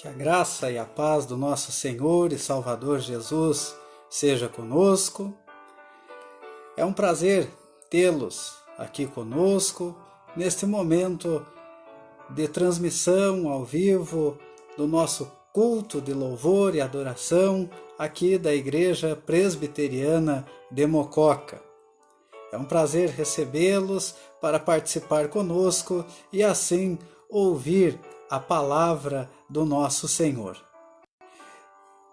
Que a graça e a paz do nosso Senhor e Salvador Jesus seja conosco. É um prazer tê-los aqui conosco neste momento de transmissão ao vivo do nosso culto de louvor e adoração aqui da Igreja Presbiteriana de Mococa. É um prazer recebê-los para participar conosco e assim ouvir a palavra do nosso Senhor.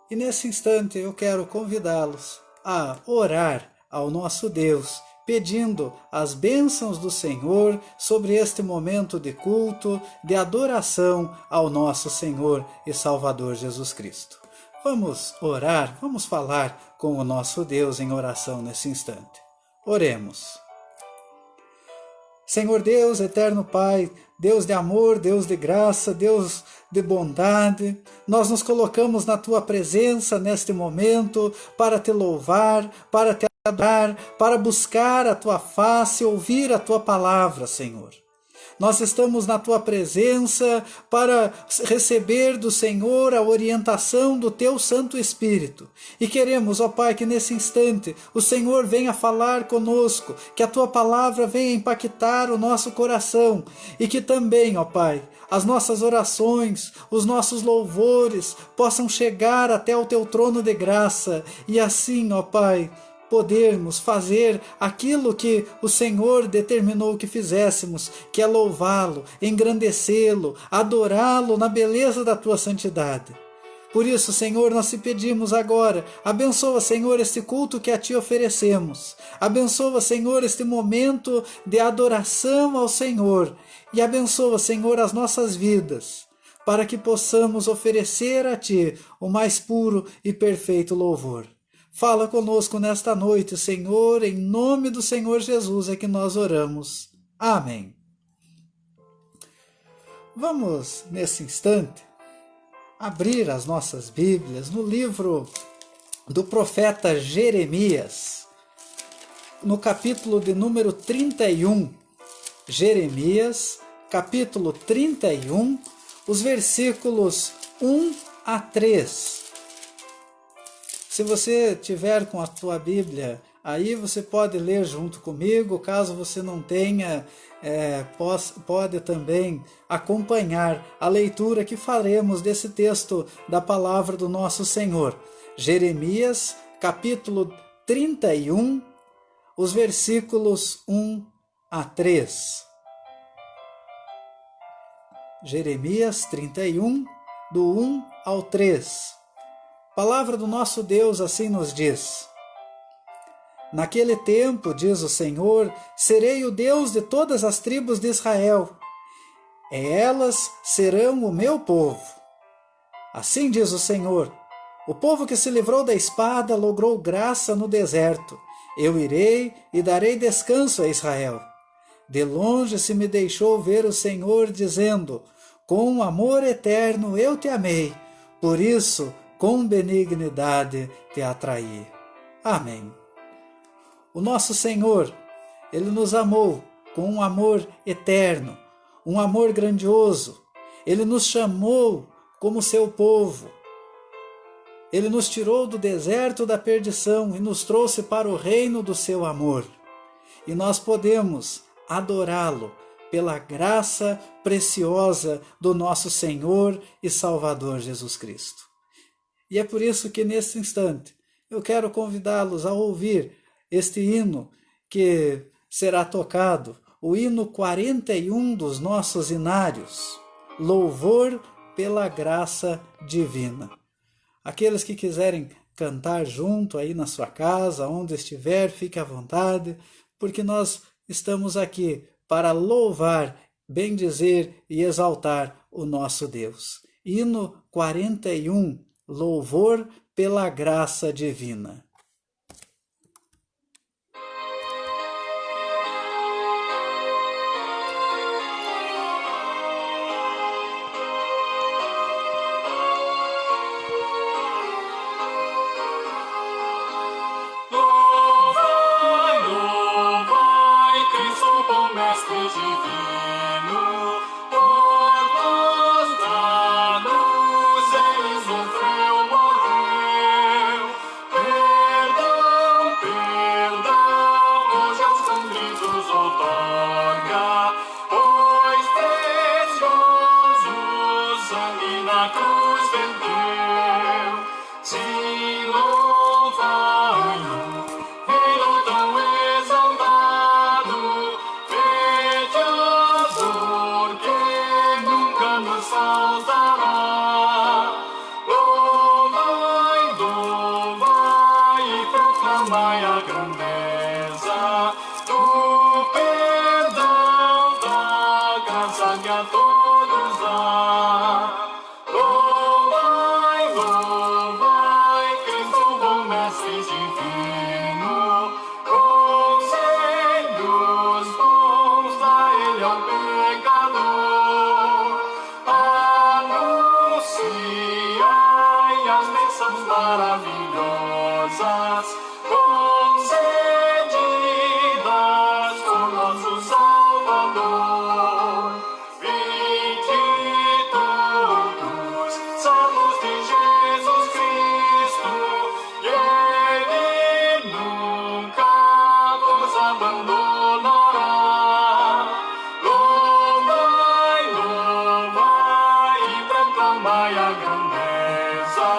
E nesse instante eu quero convidá-los a orar ao nosso Deus, pedindo as bênçãos do Senhor sobre este momento de culto, de adoração ao nosso Senhor e Salvador Jesus Cristo. Vamos orar, vamos falar com o nosso Deus em oração nesse instante. Oremos. Senhor Deus, eterno Pai, Deus de amor, Deus de graça, Deus de bondade, nós nos colocamos na Tua presença neste momento para Te louvar, para Te adorar, para buscar a Tua face, ouvir a Tua palavra, Senhor. Nós estamos na Tua presença para receber do Senhor a orientação do Teu Santo Espírito. E queremos, ó Pai, que nesse instante o Senhor venha falar conosco, que a Tua palavra venha impactar o nosso coração e que também, ó Pai, as nossas orações, os nossos louvores possam chegar até o Teu trono de graça e assim, ó Pai, podermos fazer aquilo que o Senhor determinou que fizéssemos, que é louvá-lo, engrandecê-lo, adorá-lo na beleza da Tua santidade. Por isso, Senhor, nós te pedimos agora, abençoa, Senhor, este culto que a Ti oferecemos. Abençoa, Senhor, este momento de adoração ao Senhor. E abençoa, Senhor, as nossas vidas, para que possamos oferecer a Ti o mais puro e perfeito louvor. Fala conosco nesta noite, Senhor, em nome do Senhor Jesus é que nós oramos. Amém. Vamos, nesse instante, abrir as nossas Bíblias no livro do profeta Jeremias, no capítulo de número 31. Jeremias, capítulo 31, os versículos 1 a 3. Se você tiver com a tua Bíblia, aí você pode ler junto comigo. Caso você não tenha, pode também acompanhar a leitura que faremos desse texto da palavra do nosso Senhor. Jeremias, capítulo 31, os versículos 1 a 3. Jeremias 31, do 1 ao 3. Palavra do nosso Deus assim nos diz: Naquele tempo, diz o Senhor, serei o Deus de todas as tribos de Israel. Elas serão o meu povo. Assim diz o Senhor, o povo que se livrou da espada logrou graça no deserto. Eu irei e darei descanso a Israel. De longe se me deixou ver o Senhor, dizendo, com amor eterno eu te amei, por isso com benignidade te atraí. Amém. O nosso Senhor, Ele nos amou com um amor eterno, um amor grandioso. Ele nos chamou como seu povo. Ele nos tirou do deserto da perdição e nos trouxe para o reino do seu amor. E nós podemos adorá-lo pela graça preciosa do nosso Senhor e Salvador Jesus Cristo. E é por isso que neste instante eu quero convidá-los a ouvir este hino que será tocado, o hino 41 dos nossos hinários, Louvor pela Graça Divina. Aqueles que quiserem cantar junto aí na sua casa, onde estiver, fique à vontade, porque nós estamos aqui para louvar, bendizer e exaltar o nosso Deus. Hino 41, Louvor pela Graça Divina. Divino, por nós dá-nos abandonará. Louvai, louvai e proclamai a grandeza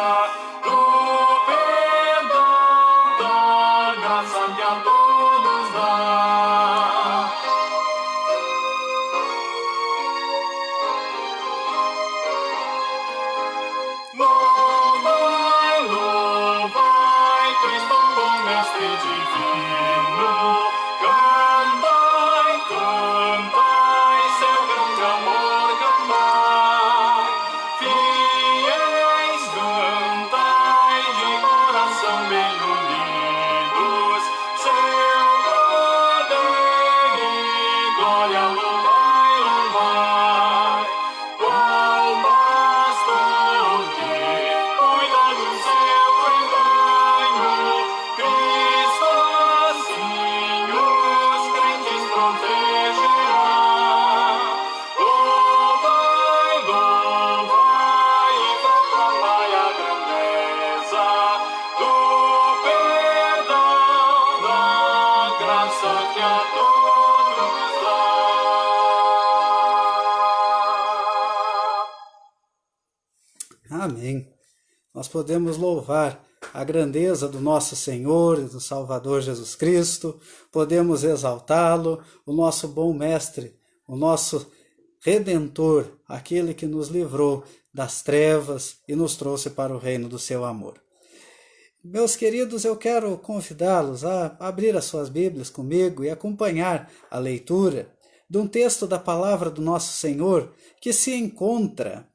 do perdão, da graça que a todos dá. Louvai, louvai, Cristo bom mestre divino. Cantai, cantai, seu grande amor cantai. Fiéis, cantai, de coração bem unidos. Seu poder e glória, louvai, louvai. Qual pastor que cuida do seu rebanho, Cristo assim os crentes protegerá. Louvai, louvai e proclamai a grandeza do perdão, da graça que a todos dá. Amém. Nós podemos louvar a grandeza do nosso Senhor e do Salvador Jesus Cristo, podemos exaltá-lo, o nosso bom mestre, o nosso Redentor, aquele que nos livrou das trevas e nos trouxe para o reino do seu amor. Meus queridos, eu quero convidá-los a abrir as suas Bíblias comigo e acompanhar a leitura de um texto da palavra do nosso Senhor que se encontra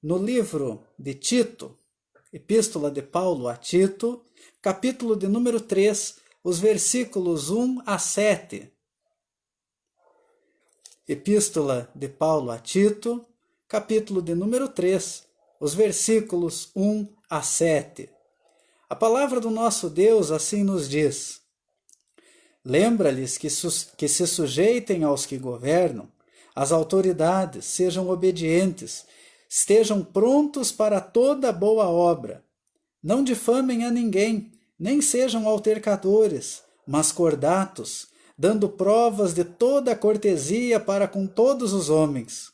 no livro de Tito, Epístola de Paulo a Tito, capítulo de número 3, os versículos 1 a 7. Epístola de Paulo a Tito, capítulo de número 3, os versículos 1 a 7. A palavra do nosso Deus assim nos diz: Lembra-lhes que se sujeitem aos que governam, as autoridades, sejam obedientes, estejam prontos para toda boa obra. Não difamem a ninguém, nem sejam altercadores, mas cordatos, dando provas de toda a cortesia para com todos os homens.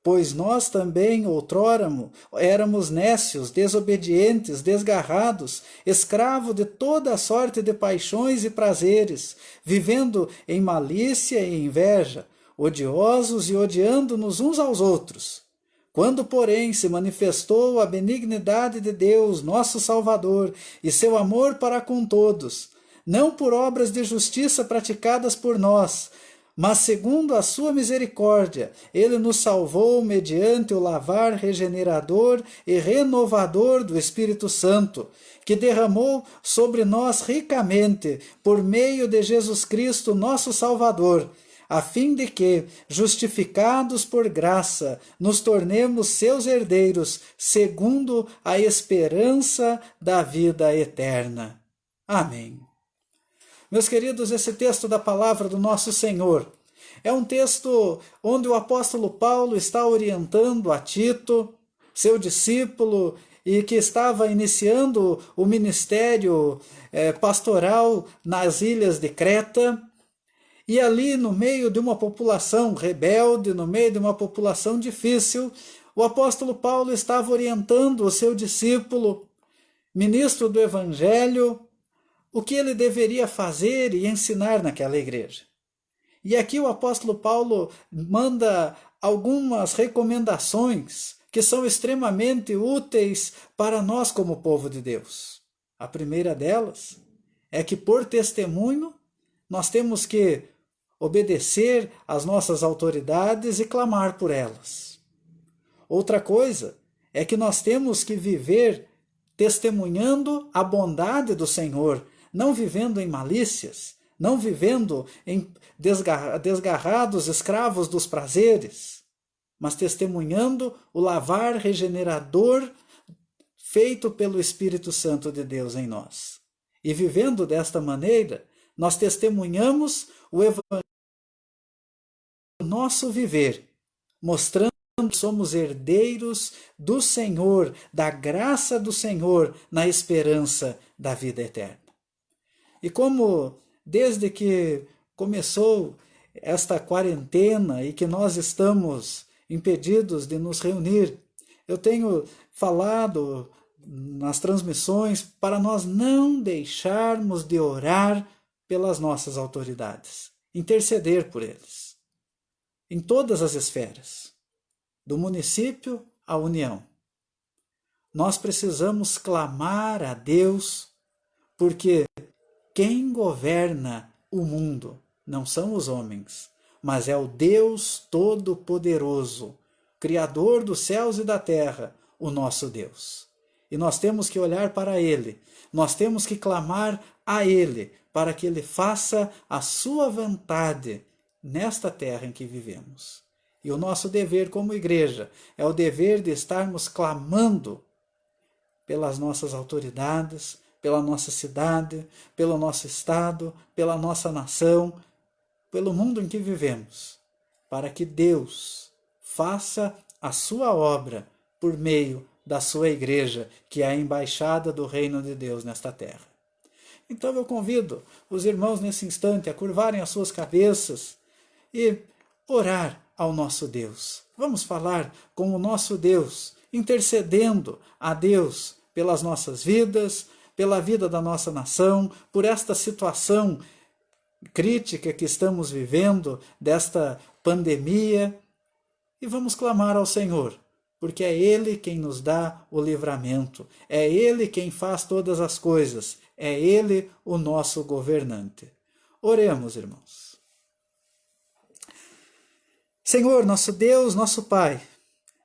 Pois nós também, outrora, éramos nécios, desobedientes, desgarrados, escravos de toda a sorte de paixões e prazeres, vivendo em malícia e inveja, odiosos e odiando-nos uns aos outros. Quando, porém, se manifestou a benignidade de Deus, nosso Salvador, e seu amor para com todos, não por obras de justiça praticadas por nós, mas segundo a sua misericórdia, ele nos salvou mediante o lavar regenerador e renovador do Espírito Santo, que derramou sobre nós ricamente por meio de Jesus Cristo, nosso Salvador, a fim de que, justificados por graça, nos tornemos seus herdeiros, segundo a esperança da vida eterna. Amém. Meus queridos, esse texto da palavra do nosso Senhor é um texto onde o apóstolo Paulo está orientando a Tito, seu discípulo, e que estava iniciando o ministério pastoral nas ilhas de Creta. E ali, no meio de uma população rebelde, no meio de uma população difícil, o apóstolo Paulo estava orientando o seu discípulo, ministro do Evangelho, o que ele deveria fazer e ensinar naquela igreja. E aqui o apóstolo Paulo manda algumas recomendações que são extremamente úteis para nós como povo de Deus. A primeira delas é que, por testemunho, nós temos que obedecer às nossas autoridades e clamar por elas. Outra coisa é que nós temos que viver testemunhando a bondade do Senhor, não vivendo em malícias, não vivendo em desgarrados escravos dos prazeres, mas testemunhando o lavar regenerador feito pelo Espírito Santo de Deus em nós. E vivendo desta maneira, nós testemunhamos o Evangelho do nosso viver, mostrando que somos herdeiros do Senhor, da graça do Senhor, na esperança da vida eterna. E como desde que começou esta quarentena e que nós estamos impedidos de nos reunir, eu tenho falado nas transmissões para nós não deixarmos de orar pelas nossas autoridades, interceder por eles, em todas as esferas, do município à União. Nós precisamos clamar a Deus, porque quem governa o mundo não são os homens, mas é o Deus Todo-Poderoso, Criador dos céus e da terra, o nosso Deus. E nós temos que olhar para Ele, nós temos que clamar a Ele, para que Ele faça a sua vontade nesta terra em que vivemos. E o nosso dever como igreja é o dever de estarmos clamando pelas nossas autoridades, pela nossa cidade, pelo nosso estado, pela nossa nação, pelo mundo em que vivemos, para que Deus faça a sua obra por meio da sua igreja, que é a embaixada do reino de Deus nesta terra. Então eu convido os irmãos nesse instante a curvarem as suas cabeças e orar ao nosso Deus. Vamos falar com o nosso Deus, intercedendo a Deus pelas nossas vidas, pela vida da nossa nação, por esta situação crítica que estamos vivendo, desta pandemia, e vamos clamar ao Senhor, porque é Ele quem nos dá o livramento, é Ele quem faz todas as coisas, é Ele o nosso governante. Oremos, irmãos. Senhor, nosso Deus, nosso Pai,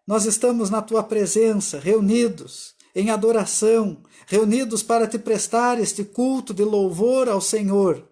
nós estamos na Tua presença, reunidos em adoração, reunidos para Te prestar este culto de louvor ao Senhor.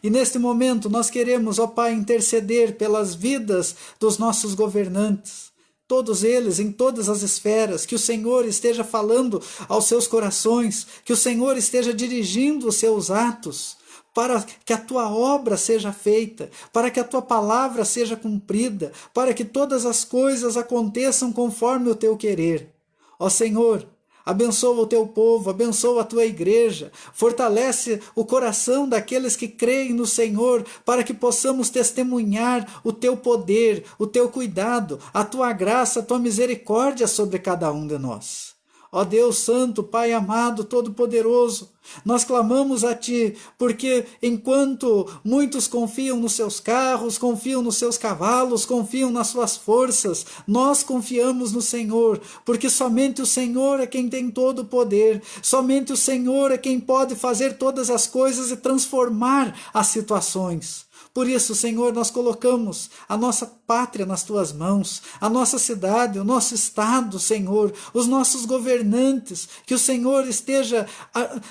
E neste momento nós queremos, ó Pai, interceder pelas vidas dos nossos governantes, todos eles, em todas as esferas, que o Senhor esteja falando aos seus corações, que o Senhor esteja dirigindo os seus atos, para que a Tua obra seja feita, para que a Tua palavra seja cumprida, para que todas as coisas aconteçam conforme o Teu querer. Ó Senhor, abençoa o Teu povo, abençoa a Tua igreja, fortalece o coração daqueles que creem no Senhor, para que possamos testemunhar o Teu poder, o Teu cuidado, a Tua graça, a Tua misericórdia sobre cada um de nós. Ó Deus Santo, Pai amado, Todo-Poderoso, nós clamamos a Ti, porque enquanto muitos confiam nos seus carros, confiam nos seus cavalos, confiam nas suas forças, nós confiamos no Senhor, porque somente o Senhor é quem tem todo o poder, somente o Senhor é quem pode fazer todas as coisas e transformar as situações. Por isso, Senhor, nós colocamos a nossa pátria nas Tuas mãos, a nossa cidade, o nosso estado, Senhor, os nossos governantes, que o Senhor esteja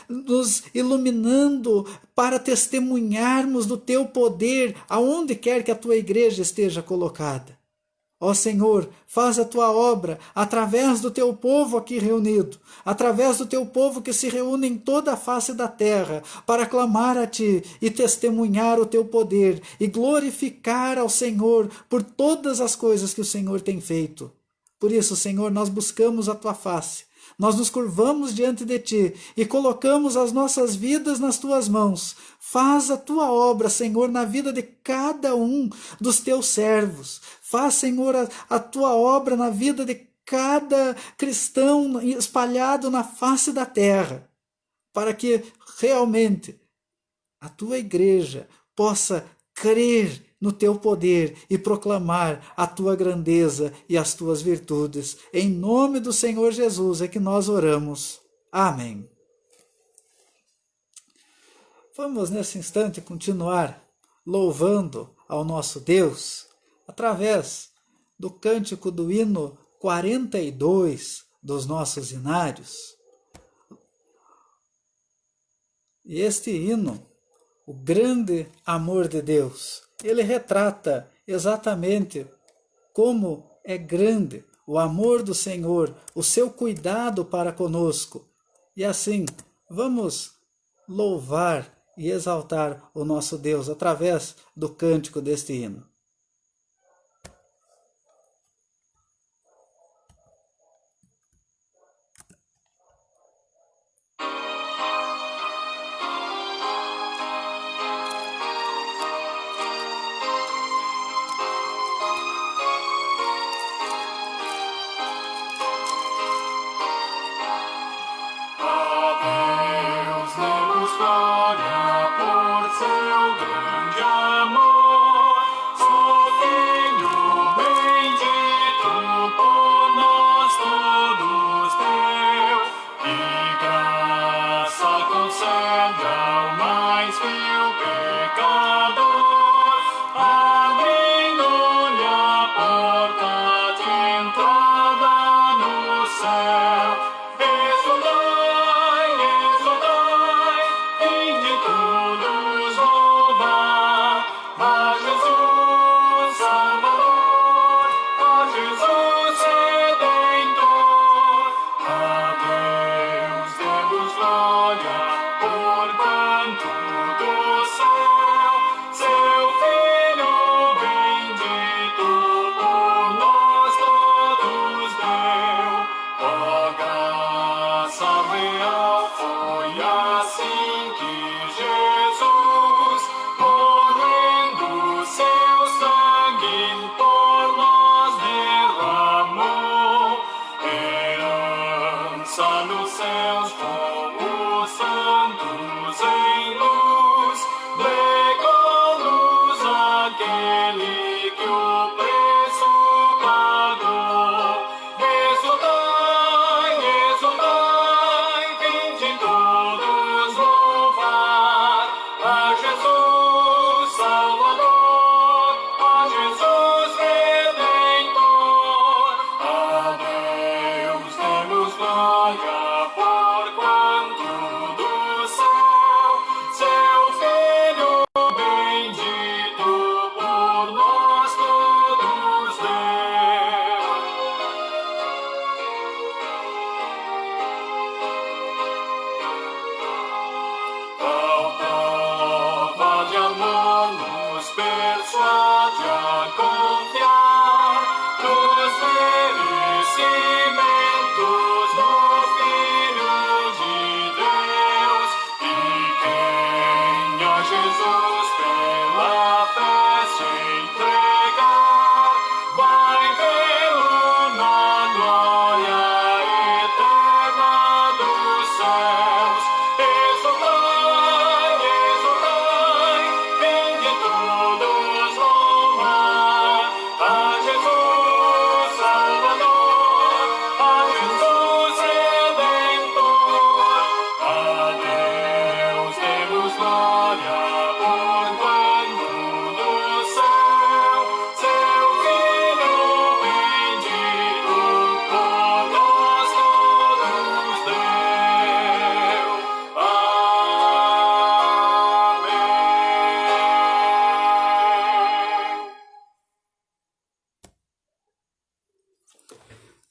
nos iluminando para testemunharmos do Teu poder aonde quer que a Tua igreja esteja colocada. Ó Senhor, faz a Tua obra através do Teu povo aqui reunido, através do Teu povo que se reúne em toda a face da terra, para clamar a Ti e testemunhar o Teu poder e glorificar ao Senhor por todas as coisas que o Senhor tem feito. Por isso, Senhor, nós buscamos a Tua face, nós nos curvamos diante de Ti e colocamos as nossas vidas nas Tuas mãos. Faz a Tua obra, Senhor, na vida de cada um dos Teus servos. Faz, Senhor, a Tua obra na vida de cada cristão espalhado na face da terra, para que realmente a Tua igreja possa crer no Teu poder e proclamar a Tua grandeza e as Tuas virtudes. Em nome do Senhor Jesus é que nós oramos. Amém. Vamos nesse instante continuar louvando ao nosso Deus através do cântico do hino 42 dos nossos hinários. E este hino, o grande amor de Deus, ele retrata exatamente como é grande o amor do Senhor, o seu cuidado para conosco. E assim, vamos louvar e exaltar o nosso Deus através do cântico deste hino.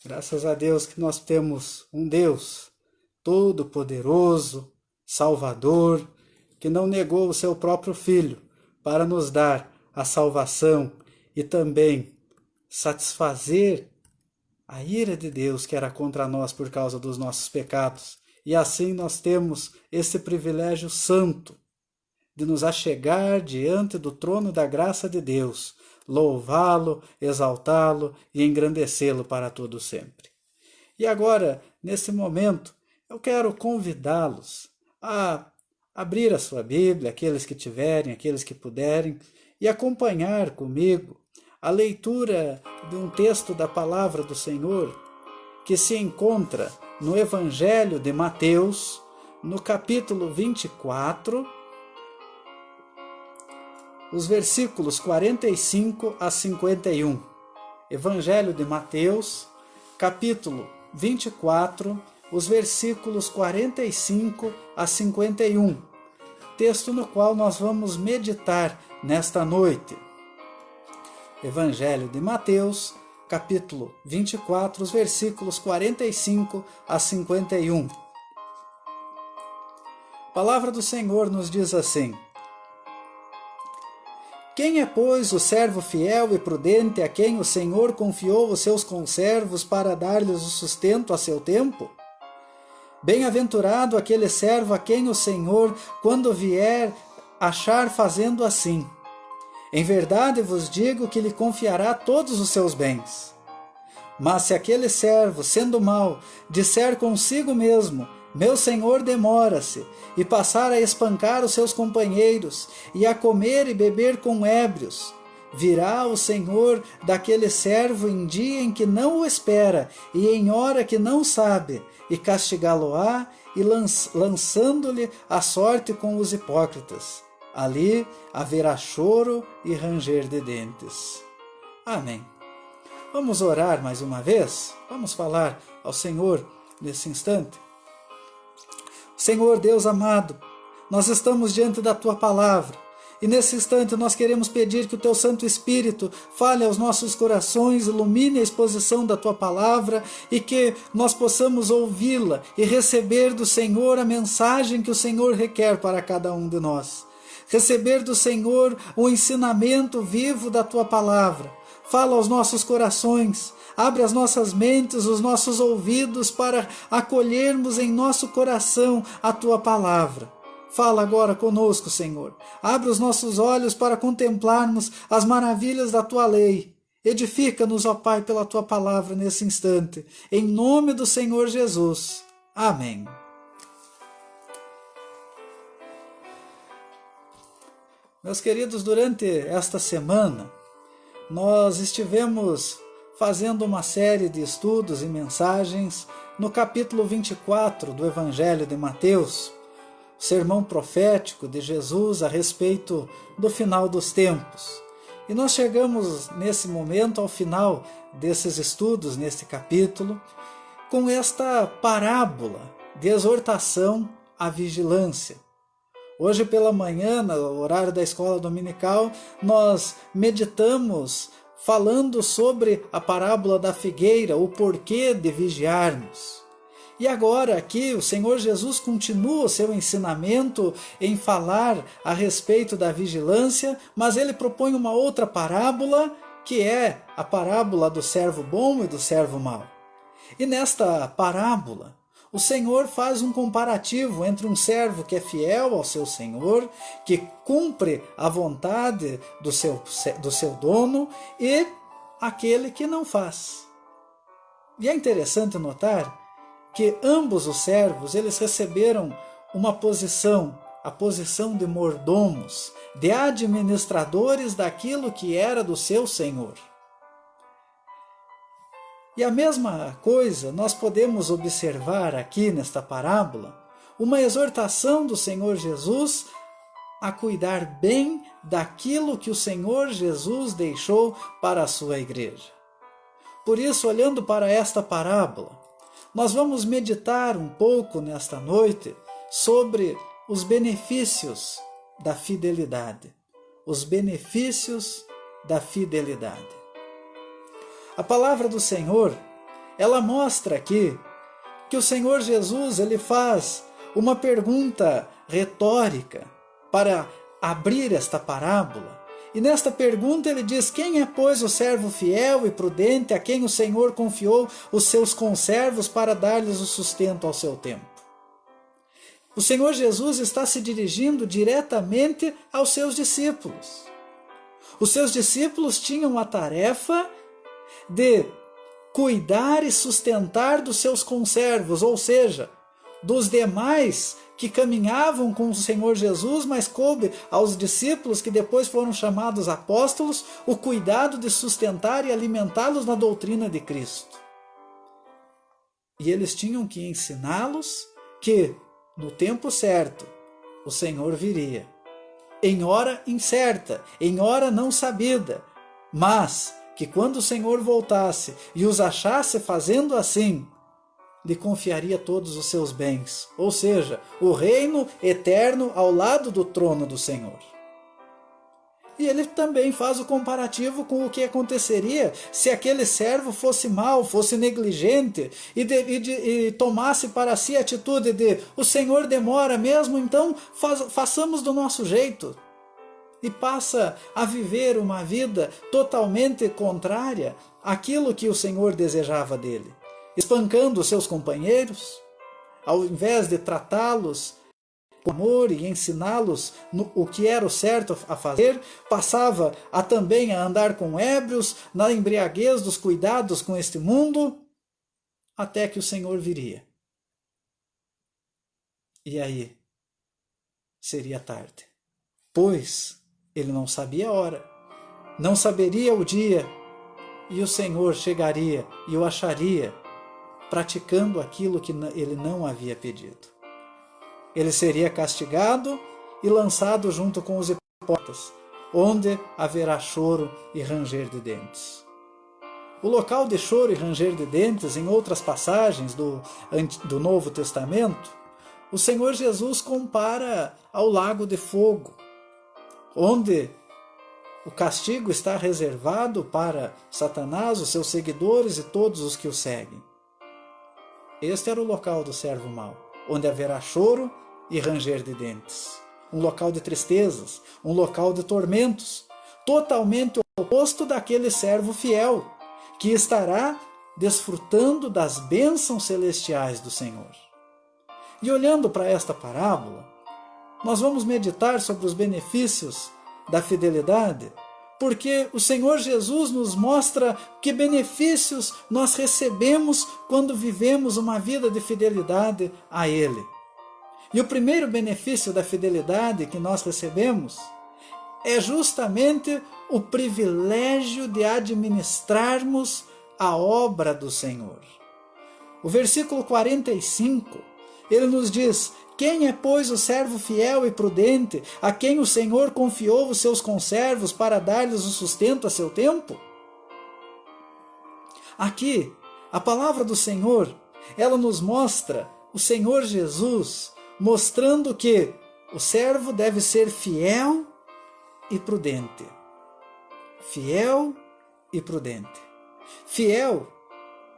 Graças a Deus que nós temos um Deus todo-poderoso, Salvador, que não negou o seu próprio Filho para nos dar a salvação e também satisfazer a ira de Deus que era contra nós por causa dos nossos pecados. E assim nós temos esse privilégio santo de nos achegar diante do trono da graça de Deus, louvá-lo, exaltá-lo e engrandecê-lo para todo sempre. E agora, nesse momento, eu quero convidá-los a abrir a sua Bíblia, aqueles que tiverem, aqueles que puderem, e acompanhar comigo a leitura de um texto da Palavra do Senhor que se encontra no Evangelho de Mateus, no capítulo 24, os versículos 45 a 51. Evangelho de Mateus, capítulo 24, os versículos 45 a 51. Texto no qual nós vamos meditar nesta noite. Evangelho de Mateus, capítulo 24, os versículos 45 a 51. A palavra do Senhor nos diz assim: Quem é, pois, o servo fiel e prudente a quem o Senhor confiou os seus conservos para dar-lhes o sustento a seu tempo? Bem-aventurado aquele servo a quem o Senhor, quando vier, achar fazendo assim. Em verdade vos digo que lhe confiará todos os seus bens. Mas se aquele servo, sendo mau, disser consigo mesmo: Meu senhor demora-se, e passar a espancar os seus companheiros, e a comer e beber com ébrios, virá o senhor daquele servo em dia em que não o espera, e em hora que não sabe, e castigá-lo-á, e lançando-lhe a sorte com os hipócritas. Ali haverá choro e ranger de dentes. Amém. Vamos orar mais uma vez? Vamos falar ao Senhor nesse instante? Senhor Deus amado, nós estamos diante da Tua Palavra e nesse instante nós queremos pedir que o Teu Santo Espírito fale aos nossos corações, ilumine a exposição da Tua Palavra e que nós possamos ouvi-la e receber do Senhor a mensagem que o Senhor requer para cada um de nós. Receber do Senhor o ensinamento vivo da Tua Palavra. Fala aos nossos corações, abre as nossas mentes, os nossos ouvidos para acolhermos em nosso coração a Tua Palavra. Fala agora conosco, Senhor. Abre os nossos olhos para contemplarmos as maravilhas da Tua lei. Edifica-nos, ó Pai, pela Tua Palavra nesse instante. Em nome do Senhor Jesus. Amém. Meus queridos, durante esta semana, nós estivemos fazendo uma série de estudos e mensagens no capítulo 24 do Evangelho de Mateus, o sermão profético de Jesus a respeito do final dos tempos. E nós chegamos nesse momento ao final desses estudos, neste capítulo, com esta parábola de exortação à vigilância. Hoje pela manhã, no horário da escola dominical, nós meditamos falando sobre a parábola da figueira, o porquê de vigiarmos. E agora aqui o Senhor Jesus continua o seu ensinamento em falar a respeito da vigilância, mas ele propõe uma outra parábola, que é a parábola do servo bom e do servo mau. E nesta parábola, o Senhor faz um comparativo entre um servo que é fiel ao seu Senhor, que cumpre a vontade do seu dono, e aquele que não faz. E é interessante notar que ambos os servos eles receberam uma posição, a posição de mordomos, de administradores daquilo que era do seu Senhor. E a mesma coisa nós podemos observar aqui nesta parábola, uma exortação do Senhor Jesus a cuidar bem daquilo que o Senhor Jesus deixou para a sua igreja. Por isso, olhando para esta parábola, nós vamos meditar um pouco nesta noite sobre os benefícios da fidelidade. Os benefícios da fidelidade. A palavra do Senhor, ela mostra aqui que o Senhor Jesus ele faz uma pergunta retórica para abrir esta parábola. E nesta pergunta ele diz: quem é, pois, o servo fiel e prudente a quem o Senhor confiou os seus conservos para dar-lhes o sustento ao seu tempo? O Senhor Jesus está se dirigindo diretamente aos seus discípulos. Os seus discípulos tinham a tarefa de cuidar e sustentar dos seus conservos, ou seja, dos demais que caminhavam com o Senhor Jesus, mas coube aos discípulos, que depois foram chamados apóstolos, o cuidado de sustentar e alimentá-los na doutrina de Cristo. E eles tinham que ensiná-los que, no tempo certo, o Senhor viria, em hora incerta, em hora não sabida, mas que quando o Senhor voltasse e os achasse fazendo assim, lhe confiaria todos os seus bens, ou seja, o reino eterno ao lado do trono do Senhor. E ele também faz o comparativo com o que aconteceria se aquele servo fosse mau, fosse negligente e tomasse para si a atitude de: o Senhor demora mesmo, então façamos do nosso jeito. E passa a viver uma vida totalmente contrária àquilo que o Senhor desejava dele, espancando os seus companheiros, ao invés de tratá-los com amor e ensiná-los o que era o certo a fazer, passava também a andar com ébrios, na embriaguez dos cuidados com este mundo, até que o Senhor viria. E aí seria tarde, pois ele não sabia a hora, não saberia o dia, e o Senhor chegaria e o acharia praticando aquilo que ele não havia pedido. Ele seria castigado e lançado junto com os hipócritas, onde haverá choro e ranger de dentes. O local de choro e ranger de dentes, em outras passagens do Novo Testamento, o Senhor Jesus compara ao lago de fogo, onde o castigo está reservado para Satanás, os seus seguidores e todos os que o seguem. Este era o local do servo mau, onde haverá choro e ranger de dentes. Um local de tristezas, um local de tormentos, totalmente oposto daquele servo fiel, que estará desfrutando das bênçãos celestiais do Senhor. E olhando para esta parábola, nós vamos meditar sobre os benefícios da fidelidade, porque o Senhor Jesus nos mostra que benefícios nós recebemos quando vivemos uma vida de fidelidade a Ele. E o primeiro benefício da fidelidade que nós recebemos é justamente o privilégio de administrarmos a obra do Senhor. O versículo 45, ele nos diz: quem é, pois, o servo fiel e prudente, a quem o Senhor confiou os seus conservos para dar-lhes o sustento a seu tempo? Aqui, a palavra do Senhor, ela nos mostra o Senhor Jesus mostrando que o servo deve ser fiel e prudente. Fiel e prudente. Fiel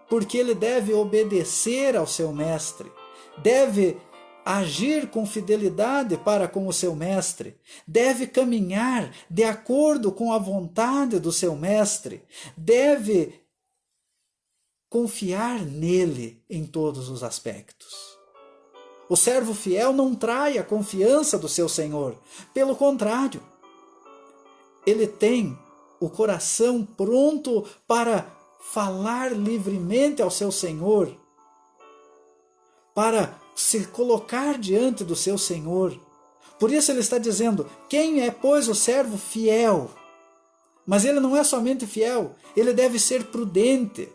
porque ele deve obedecer ao seu mestre, deve agir com fidelidade para com o seu mestre, deve caminhar de acordo com a vontade do seu mestre, deve confiar nele em todos os aspectos. O servo fiel não trai a confiança do seu Senhor, pelo contrário, ele tem o coração pronto para falar livremente ao seu Senhor, para se colocar diante do seu Senhor. Por isso ele está dizendo: quem é, pois, o servo fiel? Mas ele não é somente fiel, ele deve ser prudente,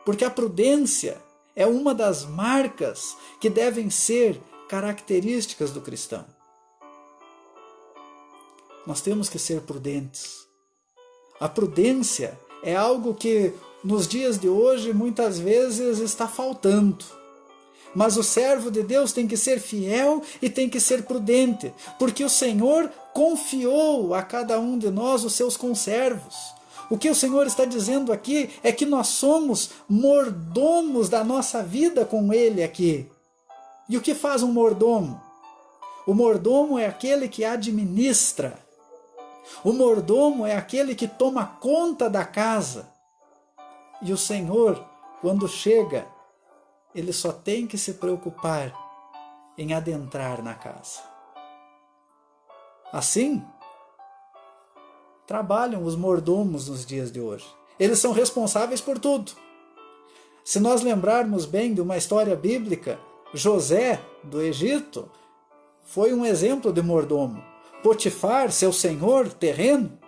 porque a prudência é uma das marcas que devem ser características do cristão. Nós temos que ser prudentes. A prudência é algo que nos dias de hoje muitas vezes está faltando. Mas o servo de Deus tem que ser fiel e tem que ser prudente, porque o Senhor confiou a cada um de nós os seus conservos. O que o Senhor está dizendo aqui é que nós somos mordomos da nossa vida com Ele aqui. E o que faz um mordomo? O mordomo é aquele que administra. O mordomo é aquele que toma conta da casa. E o Senhor, quando chega, Ele só tem que se preocupar em adentrar na casa. Assim, trabalham os mordomos nos dias de hoje. Eles são responsáveis por tudo. Se nós lembrarmos bem de uma história bíblica, José, do Egito, foi um exemplo de mordomo. Potifar, seu senhor terreno,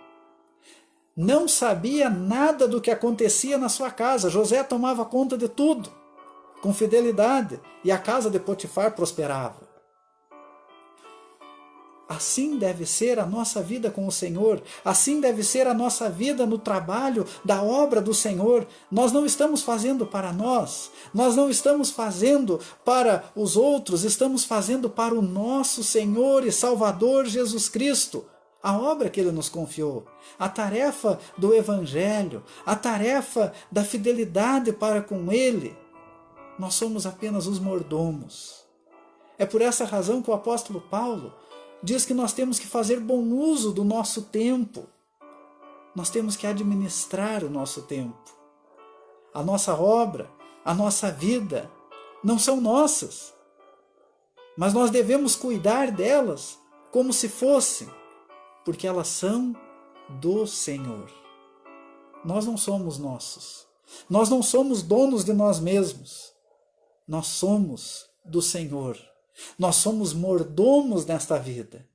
não sabia nada do que acontecia na sua casa. José tomava conta de tudo, com fidelidade, e a casa de Potifar prosperava. Assim deve ser a nossa vida com o Senhor, assim deve ser a nossa vida no trabalho da obra do Senhor. Nós não estamos fazendo para nós não estamos fazendo para os outros, estamos fazendo para o nosso Senhor e Salvador Jesus Cristo, a obra que Ele nos confiou, a tarefa do Evangelho, a tarefa da fidelidade para com Ele. Nós somos apenas os mordomos. É por essa razão que o apóstolo Paulo diz que nós temos que fazer bom uso do nosso tempo. Nós temos que administrar o nosso tempo. A nossa obra, a nossa vida, não são nossas. Mas nós devemos cuidar delas como se fossem, porque elas são do Senhor. Nós não somos nossos. Nós não somos donos de nós mesmos. Nós somos do Senhor. Nós somos mordomos nesta vida.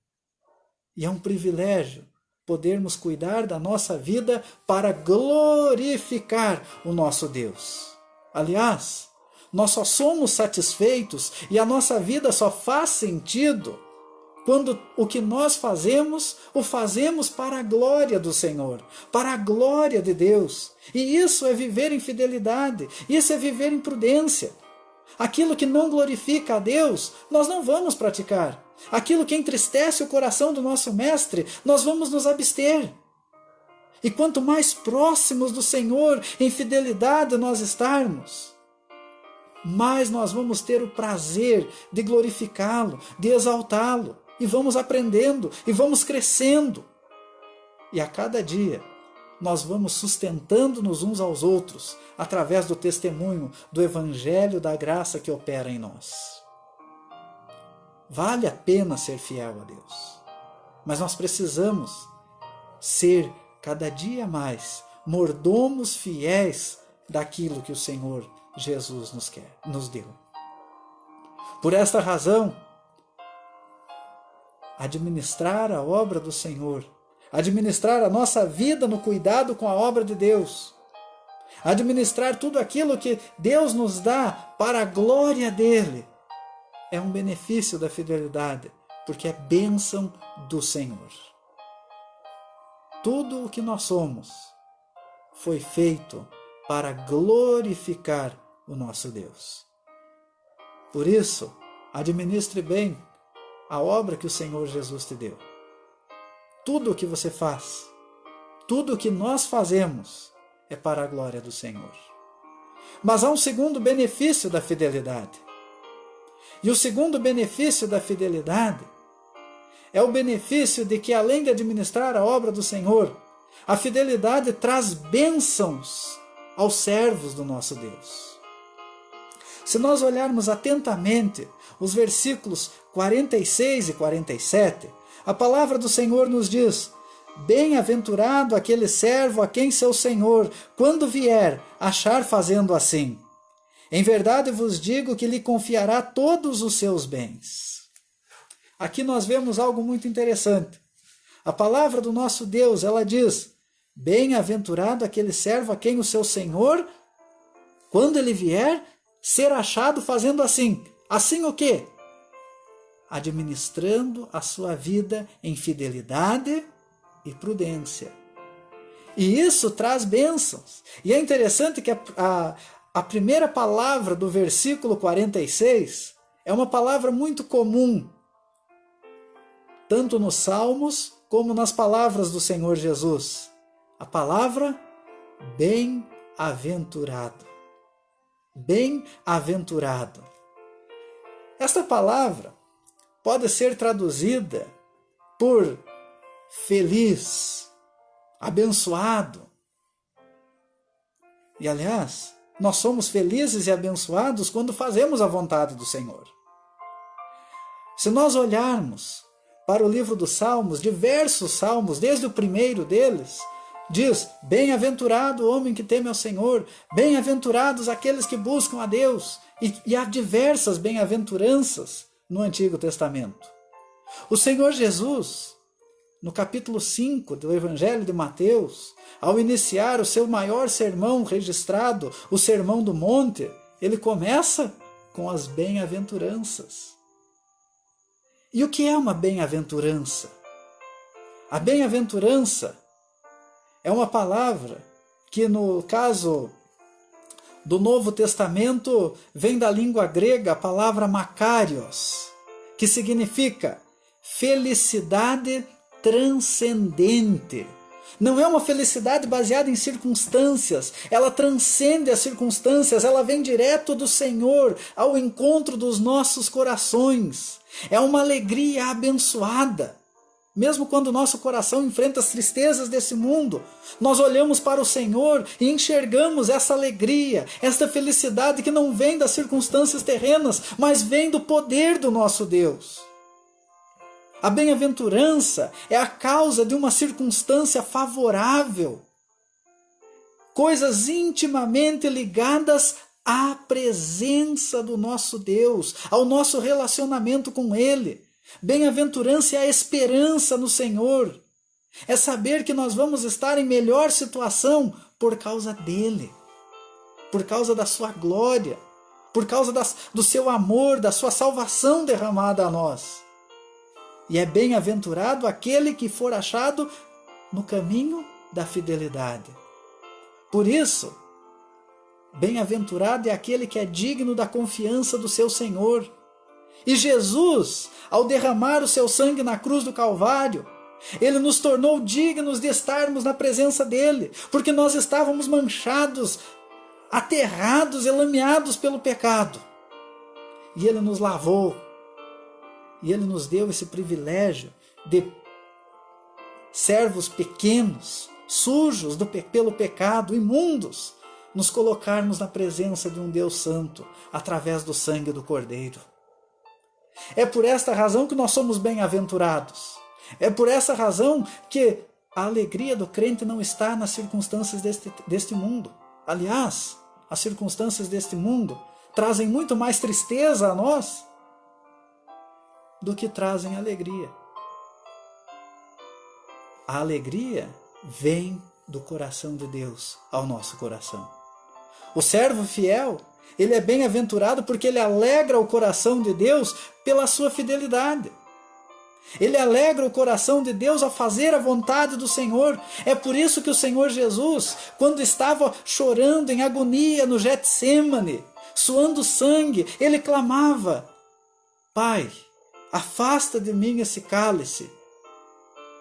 E é um privilégio podermos cuidar da nossa vida para glorificar o nosso Deus. Aliás, nós só somos satisfeitos e a nossa vida só faz sentido quando o que nós fazemos, o fazemos para a glória do Senhor, para a glória de Deus. E isso é viver em fidelidade, isso é viver em prudência. Aquilo que não glorifica a Deus, nós não vamos praticar. Aquilo que entristece o coração do nosso Mestre, nós vamos nos abster. E quanto mais próximos do Senhor em fidelidade nós estarmos, mais nós vamos ter o prazer de glorificá-lo, de exaltá-lo. E vamos aprendendo, e vamos crescendo. E a cada dia, nós vamos sustentando-nos uns aos outros, através do testemunho do Evangelho da graça que opera em nós. Vale a pena ser fiel a Deus, mas nós precisamos ser cada dia mais mordomos fiéis daquilo que o Senhor Jesus nos deu. Por esta razão, administrar a obra do Senhor, administrar a nossa vida no cuidado com a obra de Deus, administrar tudo aquilo que Deus nos dá para a glória dele, é um benefício da fidelidade, porque é bênção do Senhor. Tudo o que nós somos foi feito para glorificar o nosso Deus. Por isso, administre bem a obra que o Senhor Jesus te deu. Tudo o que você faz, tudo o que nós fazemos é para a glória do Senhor. Mas há um segundo benefício da fidelidade. E o segundo benefício da fidelidade é o benefício de que, além de administrar a obra do Senhor, a fidelidade traz bênçãos aos servos do nosso Deus. Se nós olharmos atentamente os versículos 46 e 47, a palavra do Senhor nos diz: bem-aventurado aquele servo a quem seu Senhor, quando vier, achar fazendo assim. Em verdade vos digo que lhe confiará todos os seus bens. Aqui nós vemos algo muito interessante. A palavra do nosso Deus, ela diz: bem-aventurado aquele servo a quem o seu Senhor, quando ele vier, ser achado fazendo assim. Assim o quê? Administrando a sua vida em fidelidade e prudência. E isso traz bênçãos. E é interessante que a primeira palavra do versículo 46 é uma palavra muito comum, tanto nos Salmos como nas palavras do Senhor Jesus. A palavra bem-aventurado. Bem-aventurado. Esta palavra pode ser traduzida por feliz, abençoado. E, aliás, nós somos felizes e abençoados quando fazemos a vontade do Senhor. Se nós olharmos para o livro dos Salmos, diversos salmos, desde o primeiro deles, diz: bem-aventurado o homem que teme ao Senhor, bem-aventurados aqueles que buscam a Deus. E há diversas bem-aventuranças no Antigo Testamento. O Senhor Jesus, no capítulo 5 do Evangelho de Mateus, ao iniciar o seu maior sermão registrado, o Sermão do Monte, ele começa com as bem-aventuranças. E o que é uma bem-aventurança? A bem-aventurança é uma palavra que, no caso do Novo Testamento, vem da língua grega a palavra makarios, que significa felicidade transcendente. Não é uma felicidade baseada em circunstâncias, ela transcende as circunstâncias, ela vem direto do Senhor ao encontro dos nossos corações. É uma alegria abençoada. Mesmo quando o nosso coração enfrenta as tristezas desse mundo, nós olhamos para o Senhor e enxergamos essa alegria, esta felicidade que não vem das circunstâncias terrenas, mas vem do poder do nosso Deus. A bem-aventurança é a causa de uma circunstância favorável, coisas intimamente ligadas à presença do nosso Deus, ao nosso relacionamento com Ele. Bem-aventurança é a esperança no Senhor, é saber que nós vamos estar em melhor situação por causa dEle, por causa da sua glória, por causa do seu amor, da sua salvação derramada a nós. E é bem-aventurado aquele que for achado no caminho da fidelidade. Por isso, bem-aventurado é aquele que é digno da confiança do seu Senhor. E Jesus, ao derramar o seu sangue na cruz do Calvário, Ele nos tornou dignos de estarmos na presença dEle, porque nós estávamos manchados, aterrados e lameados pelo pecado. E Ele nos lavou. E Ele nos deu esse privilégio de servos pequenos, sujos pelo pecado, imundos, nos colocarmos na presença de um Deus Santo, através do sangue do Cordeiro. É por esta razão que nós somos bem-aventurados. É por essa razão que a alegria do crente não está nas circunstâncias deste mundo. Aliás, as circunstâncias deste mundo trazem muito mais tristeza a nós do que trazem alegria. A alegria vem do coração de Deus ao nosso coração. O servo fiel, ele é bem-aventurado porque ele alegra o coração de Deus pela sua fidelidade. Ele alegra o coração de Deus ao fazer a vontade do Senhor. É por isso que o Senhor Jesus, quando estava chorando em agonia no Getsêmani, suando sangue, ele clamava: Pai, afasta de mim esse cálice,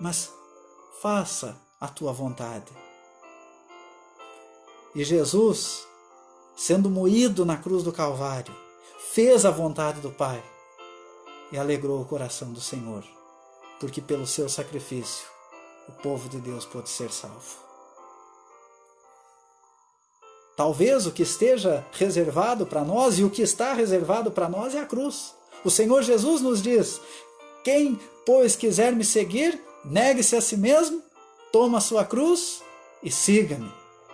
mas faça a tua vontade. E Jesus, sendo moído na cruz do Calvário, fez a vontade do Pai e alegrou o coração do Senhor, porque pelo seu sacrifício o povo de Deus pôde ser salvo. Talvez o que esteja reservado para nós e o que está reservado para nós é a cruz. O Senhor Jesus nos diz: quem, pois, quiser me seguir, negue-se a si mesmo, toma a sua cruz e siga-me.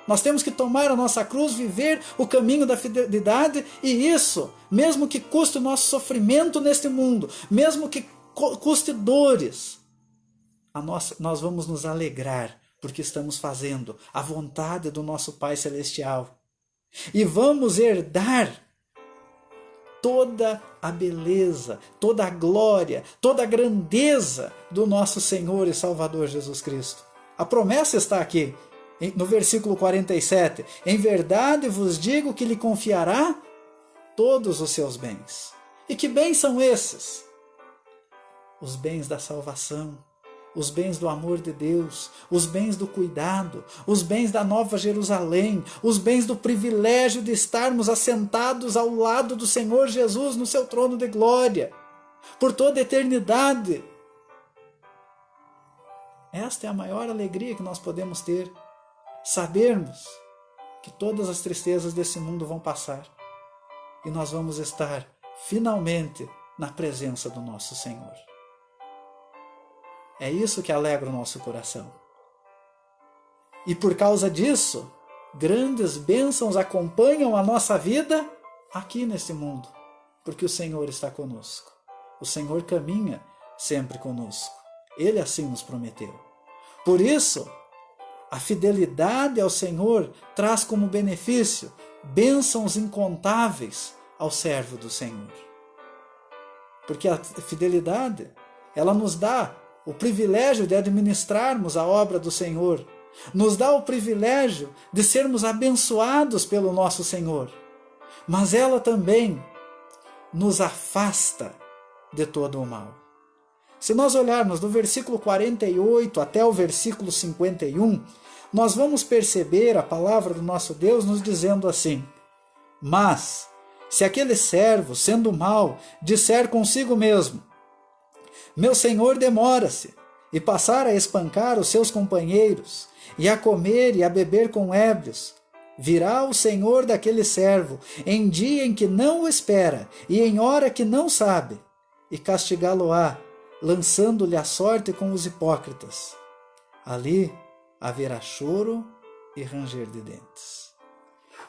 Nós temos que tomar a nossa cruz, viver o caminho da fidelidade, e isso, mesmo que custe o nosso sofrimento neste mundo, mesmo que custe dores, nós vamos nos alegrar, porque estamos fazendo a vontade do nosso Pai Celestial. E vamos herdar toda a beleza, toda a glória, toda a grandeza do nosso Senhor e Salvador Jesus Cristo. A promessa está aqui, no versículo 47. Em verdade vos digo que lhe confiará todos os seus bens. E que bens são esses? Os bens da salvação, os bens do amor de Deus, os bens do cuidado, os bens da Nova Jerusalém, os bens do privilégio de estarmos assentados ao lado do Senhor Jesus no seu trono de glória, por toda a eternidade. Esta é a maior alegria que nós podemos ter, sabermos que todas as tristezas desse mundo vão passar e nós vamos estar finalmente na presença do nosso Senhor. É isso que alegra o nosso coração. E por causa disso, grandes bênçãos acompanham a nossa vida aqui neste mundo, porque o Senhor está conosco. O Senhor caminha sempre conosco. Ele assim nos prometeu. Por isso, a fidelidade ao Senhor traz como benefício bênçãos incontáveis ao servo do Senhor. Porque a fidelidade, ela nos dá o privilégio de administrarmos a obra do Senhor, nos dá o privilégio de sermos abençoados pelo nosso Senhor, mas ela também nos afasta de todo o mal. Se nós olharmos do versículo 48 até o versículo 51, nós vamos perceber a palavra do nosso Deus nos dizendo assim: mas, se aquele servo, sendo mau, disser consigo mesmo, meu senhor demora-se, e passar a espancar os seus companheiros, e a comer e a beber com ébrios, virá o senhor daquele servo, em dia em que não o espera, e em hora que não sabe, e castigá-lo-á, lançando-lhe a sorte com os hipócritas. Ali haverá choro e ranger de dentes.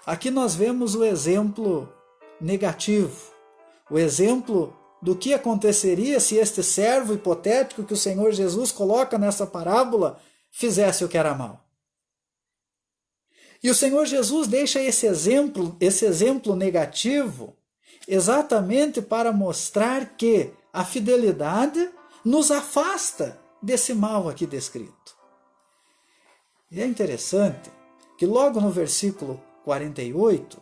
Aqui nós vemos o exemplo negativo, o exemplo do que aconteceria se este servo hipotético que o Senhor Jesus coloca nessa parábola fizesse o que era mal. E o Senhor Jesus deixa esse exemplo negativo exatamente para mostrar que a fidelidade nos afasta desse mal aqui descrito. E é interessante que logo no versículo 48,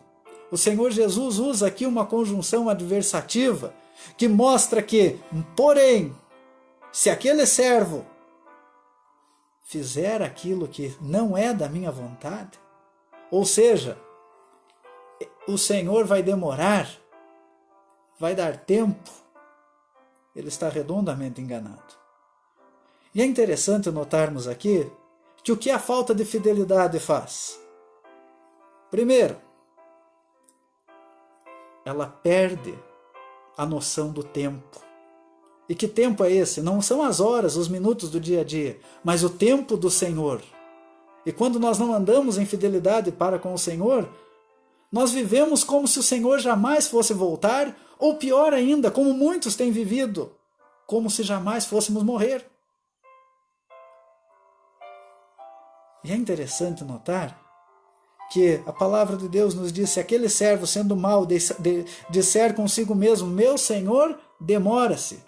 o Senhor Jesus usa aqui uma conjunção adversativa que mostra que, porém, se aquele servo fizer aquilo que não é da minha vontade, ou seja, o Senhor vai demorar, vai dar tempo, ele está redondamente enganado. E é interessante notarmos aqui que o que a falta de fidelidade faz? Primeiro, ela perde a noção do tempo. E que tempo é esse? Não são as horas, os minutos do dia a dia, mas o tempo do Senhor. E quando nós não andamos em fidelidade para com o Senhor, nós vivemos como se o Senhor jamais fosse voltar, ou pior ainda, como muitos têm vivido, como se jamais fôssemos morrer. E é interessante notar que a palavra de Deus nos diz: se aquele servo, sendo mau, disser consigo mesmo, meu Senhor demora-se.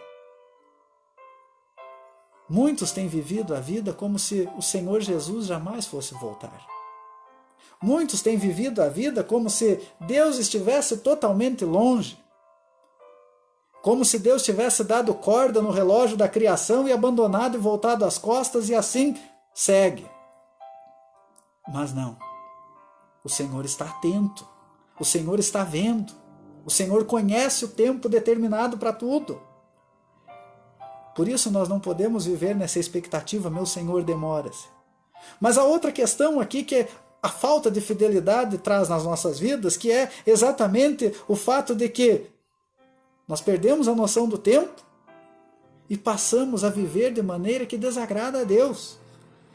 Muitos têm vivido a vida como se o Senhor Jesus jamais fosse voltar. Muitos têm vivido a vida como se Deus estivesse totalmente longe. Como se Deus tivesse dado corda no relógio da criação e abandonado e voltado as costas e assim segue. Mas não. O Senhor está atento, o Senhor está vendo, o Senhor conhece o tempo determinado para tudo. Por isso nós não podemos viver nessa expectativa, meu Senhor demora-se. Mas a outra questão aqui que a falta de fidelidade traz nas nossas vidas, que é exatamente o fato de que nós perdemos a noção do tempo e passamos a viver de maneira que desagrada a Deus.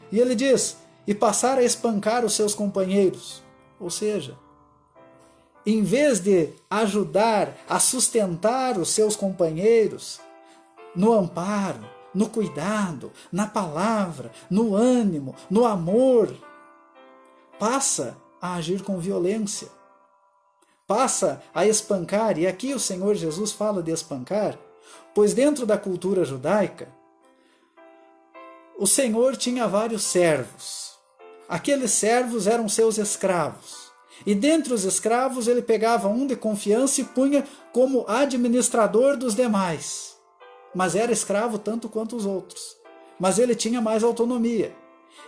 E ele diz, e passar a espancar os seus companheiros. Ou seja, em vez de ajudar a sustentar os seus companheiros no amparo, no cuidado, na palavra, no ânimo, no amor, passa a agir com violência, passa a espancar. E aqui o Senhor Jesus fala de espancar, pois dentro da cultura judaica, o Senhor tinha vários servos. Aqueles servos eram seus escravos. E dentre os escravos ele pegava um de confiança e punha como administrador dos demais. Mas era escravo tanto quanto os outros. mas ele tinha mais autonomia.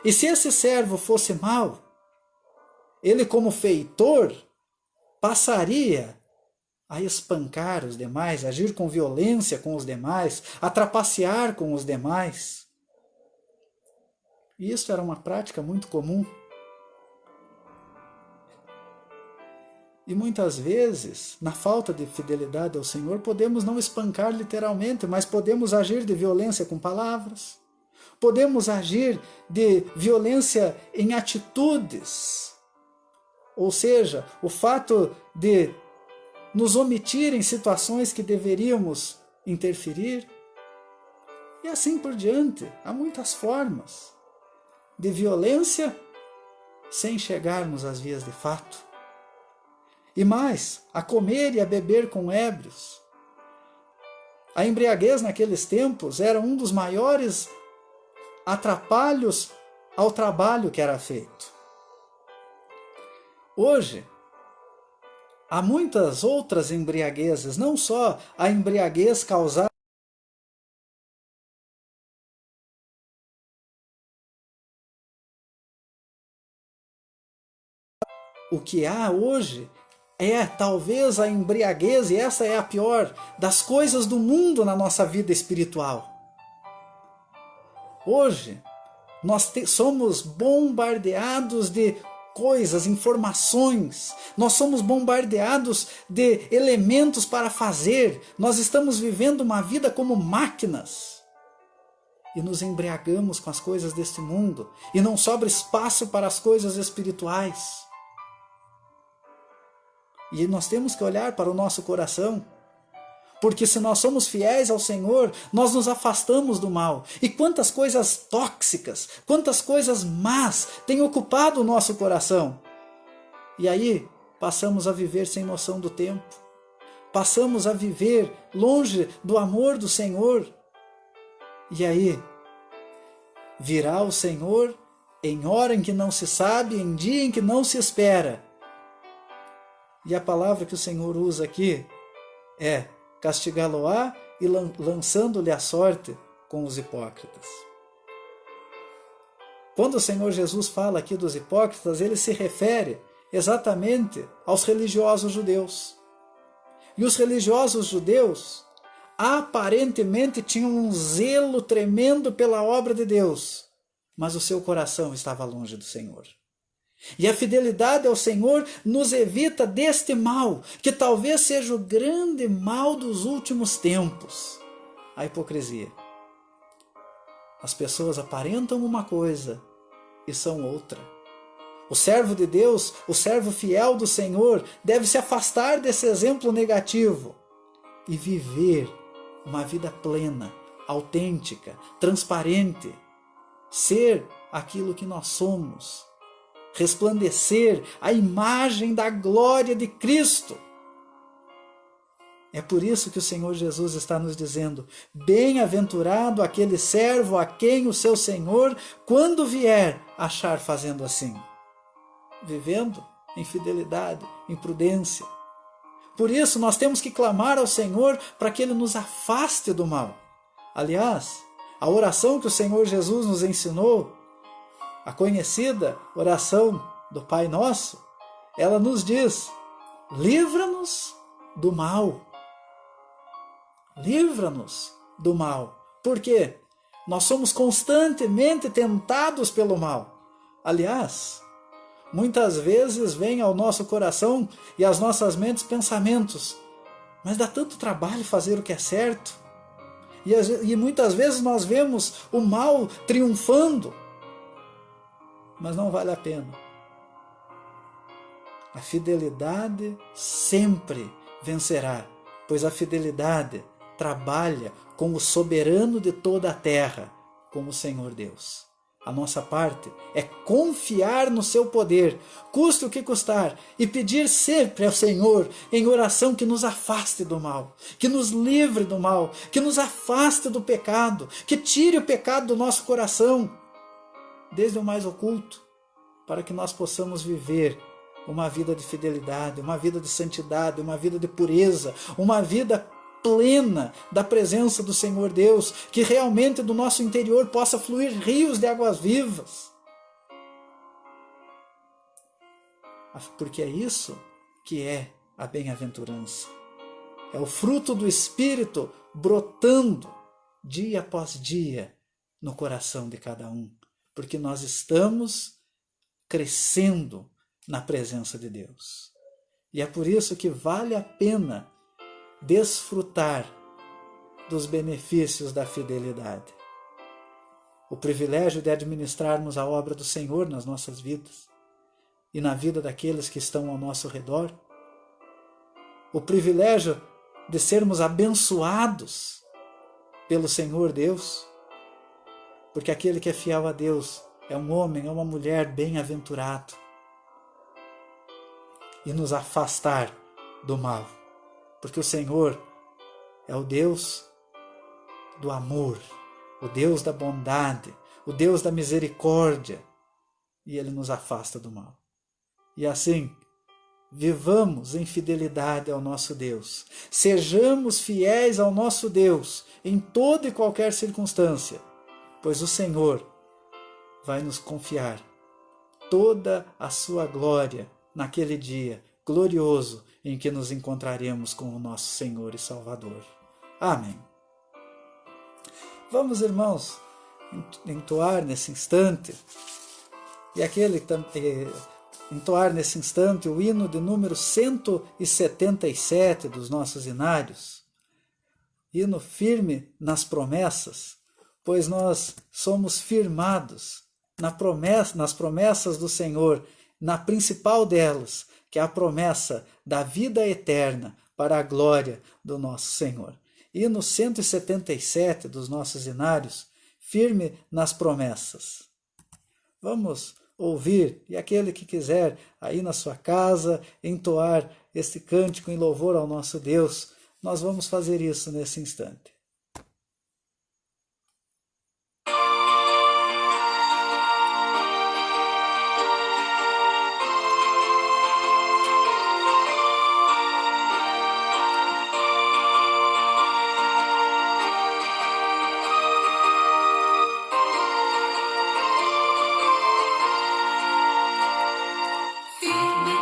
E se esse servo fosse mau, ele, como feitor, passaria a espancar os demais, agir com violência com os demais, a trapacear com os demais. E isso era uma prática muito comum. E muitas vezes, na falta de fidelidade ao Senhor, podemos não espancar literalmente, mas podemos agir de violência com palavras, podemos agir de violência em atitudes. Ou seja, o fato de nos omitir em situações que deveríamos interferir. E assim por diante. Há muitas formas de violência sem chegarmos às vias de fato. E mais, a comer e a beber com ébrios. A embriaguez naqueles tempos era um dos maiores atrapalhos ao trabalho que era feito. Hoje, há muitas outras embriaguezes, não só a embriaguez causada. O que há hoje é talvez a embriaguez, e essa é a pior, das coisas do mundo na nossa vida espiritual. Hoje, nós somos bombardeados de coisas, informações, nós somos bombardeados de elementos para fazer, nós estamos vivendo uma vida como máquinas e nos embriagamos com as coisas deste mundo e não sobra espaço para as coisas espirituais. E nós temos que olhar para o nosso coração, porque se nós somos fiéis ao Senhor, nós nos afastamos do mal. E quantas coisas tóxicas, quantas coisas más têm ocupado o nosso coração. E aí passamos a viver sem noção do tempo. Passamos a viver longe do amor do Senhor. E aí virá o Senhor em hora em que não se sabe, em dia em que não se espera. E a palavra que o Senhor usa aqui é castigá-lo-á e lançando-lhe a sorte com os hipócritas. Quando o Senhor Jesus fala aqui dos hipócritas, ele se refere exatamente aos religiosos judeus. E os religiosos judeus aparentemente tinham um zelo tremendo pela obra de Deus, mas o seu coração estava longe do Senhor. E a fidelidade ao Senhor nos evita deste mal, que talvez seja o grande mal dos últimos tempos: a hipocrisia. As pessoas aparentam uma coisa e são outra. O servo de Deus, o servo fiel do Senhor, deve se afastar desse exemplo negativo e viver uma vida plena, autêntica, transparente, ser aquilo que nós somos, resplandecer a imagem da glória de Cristo. É por isso que o Senhor Jesus está nos dizendo: bem-aventurado aquele servo a quem o seu Senhor, quando vier, achar fazendo assim, vivendo em fidelidade, em prudência. Por isso nós temos que clamar ao Senhor para que Ele nos afaste do mal. Aliás, a oração que o Senhor Jesus nos ensinou, a conhecida oração do Pai Nosso, ela nos diz: livra-nos do mal. Livra-nos do mal. Por quê? Nós somos constantemente tentados pelo mal. Aliás, muitas vezes vem ao nosso coração e às nossas mentes pensamentos: mas dá tanto trabalho fazer o que é certo. E muitas vezes nós vemos o mal triunfando, mas não vale a pena. A fidelidade sempre vencerá, pois a fidelidade trabalha com o soberano de toda a terra, com o Senhor Deus. A nossa parte é confiar no seu poder, custe o que custar, e pedir sempre ao Senhor em oração que nos afaste do mal, que nos livre do mal, que nos afaste do pecado, que tire o pecado do nosso coração, desde o mais oculto, para que nós possamos viver uma vida de fidelidade, uma vida de santidade, uma vida de pureza, uma vida plena da presença do Senhor Deus, que realmente do nosso interior possa fluir rios de águas vivas. Porque é isso que é a bem-aventurança. É o fruto do Espírito brotando dia após dia no coração de cada um, porque nós estamos crescendo na presença de Deus. E é por isso que vale a pena desfrutar dos benefícios da fidelidade. O privilégio de administrarmos a obra do Senhor nas nossas vidas e na vida daqueles que estão ao nosso redor. O privilégio de sermos abençoados pelo Senhor Deus, porque aquele que é fiel a Deus é um homem, é uma mulher bem-aventurado, e nos afastar do mal, porque o Senhor é o Deus do amor, o Deus da bondade, o Deus da misericórdia, e Ele nos afasta do mal. E assim, vivamos em fidelidade ao nosso Deus, sejamos fiéis ao nosso Deus em toda e qualquer circunstância, pois o Senhor vai nos confiar toda a sua glória naquele dia glorioso em que nos encontraremos com o nosso Senhor e Salvador. Amém. Vamos, irmãos, entoar nesse instante, entoar nesse instante o hino de número 177 dos nossos inários, hino firme nas promessas, pois nós somos firmados nas promessas do Senhor, na principal delas, que é a promessa da vida eterna para a glória do nosso Senhor. Hino 177 dos nossos inários, firme nas promessas. Vamos ouvir, e aquele que quiser aí na sua casa entoar este cântico em louvor ao nosso Deus, nós vamos fazer isso nesse instante. Firme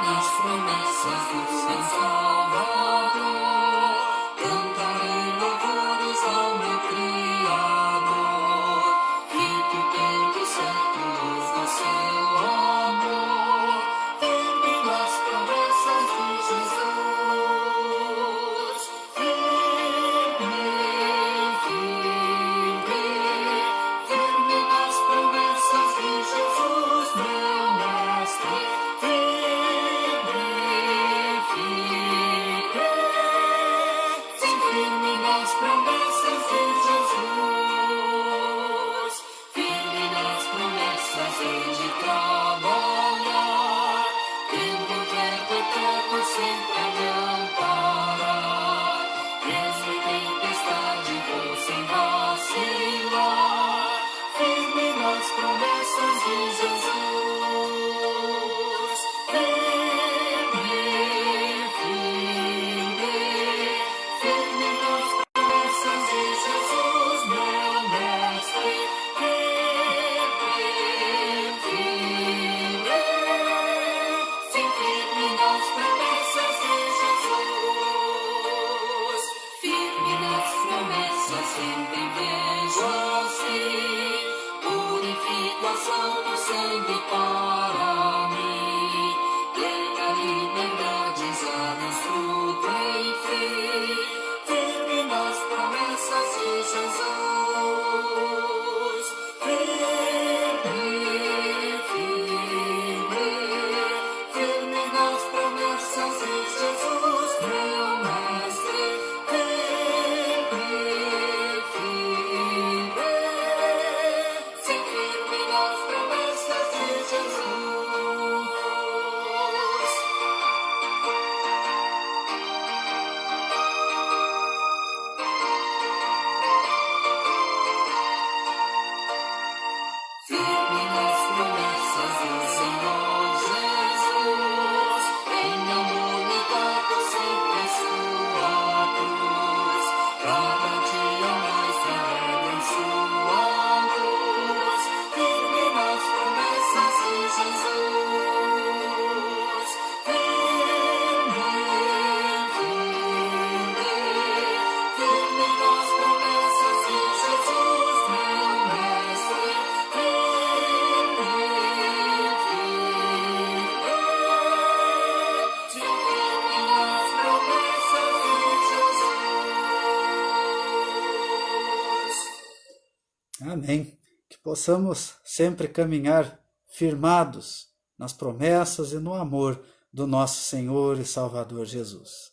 Amém. Que possamos sempre caminhar firmados nas promessas e no amor do nosso Senhor e Salvador Jesus.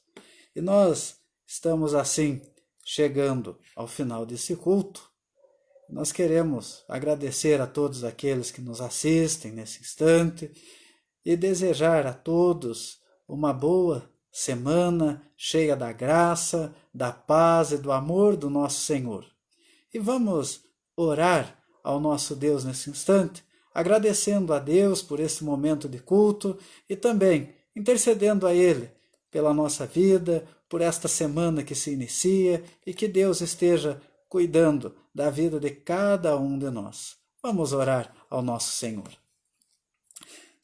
E nós estamos assim chegando ao final desse culto. Nós queremos agradecer a todos aqueles que nos assistem nesse instante e desejar a todos uma boa semana cheia da graça, da paz e do amor do nosso Senhor. E vamos orar ao nosso Deus nesse instante, agradecendo a Deus por esse momento de culto e também intercedendo a Ele pela nossa vida, por esta semana que se inicia e que Deus esteja cuidando da vida de cada um de nós. Vamos orar ao nosso Senhor.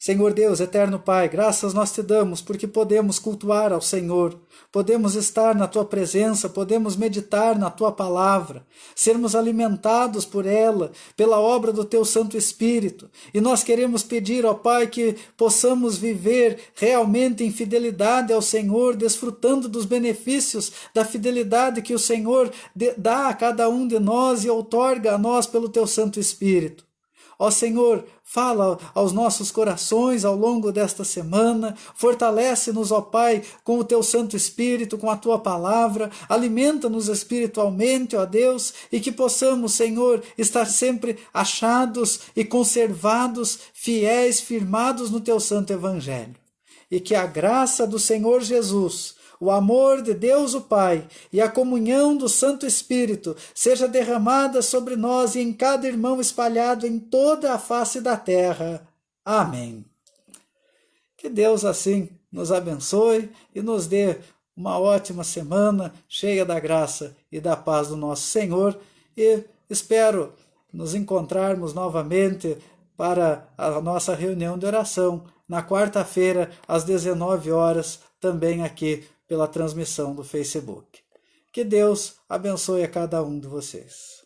Senhor Deus, eterno Pai, graças nós te damos porque podemos cultuar ao Senhor, podemos estar na Tua presença, podemos meditar na Tua palavra, sermos alimentados por ela, pela obra do Teu Santo Espírito. E nós queremos pedir, ó Pai, que possamos viver realmente em fidelidade ao Senhor, desfrutando dos benefícios da fidelidade que o Senhor dá a cada um de nós e outorga a nós pelo Teu Santo Espírito. Ó Senhor, fala aos nossos corações ao longo desta semana, fortalece-nos, ó Pai, com o Teu Santo Espírito, com a Tua palavra, alimenta-nos espiritualmente, ó Deus, e que possamos, Senhor, estar sempre achados e conservados, fiéis, firmados no Teu Santo Evangelho. E que a graça do Senhor Jesus, o amor de Deus o Pai e a comunhão do Santo Espírito seja derramada sobre nós e em cada irmão espalhado em toda a face da terra. Amém. Que Deus assim nos abençoe e nos dê uma ótima semana cheia da graça e da paz do nosso Senhor e espero nos encontrarmos novamente para a nossa reunião de oração na quarta-feira às 19 horas, também aqui pela transmissão do Facebook. Que Deus abençoe a cada um de vocês.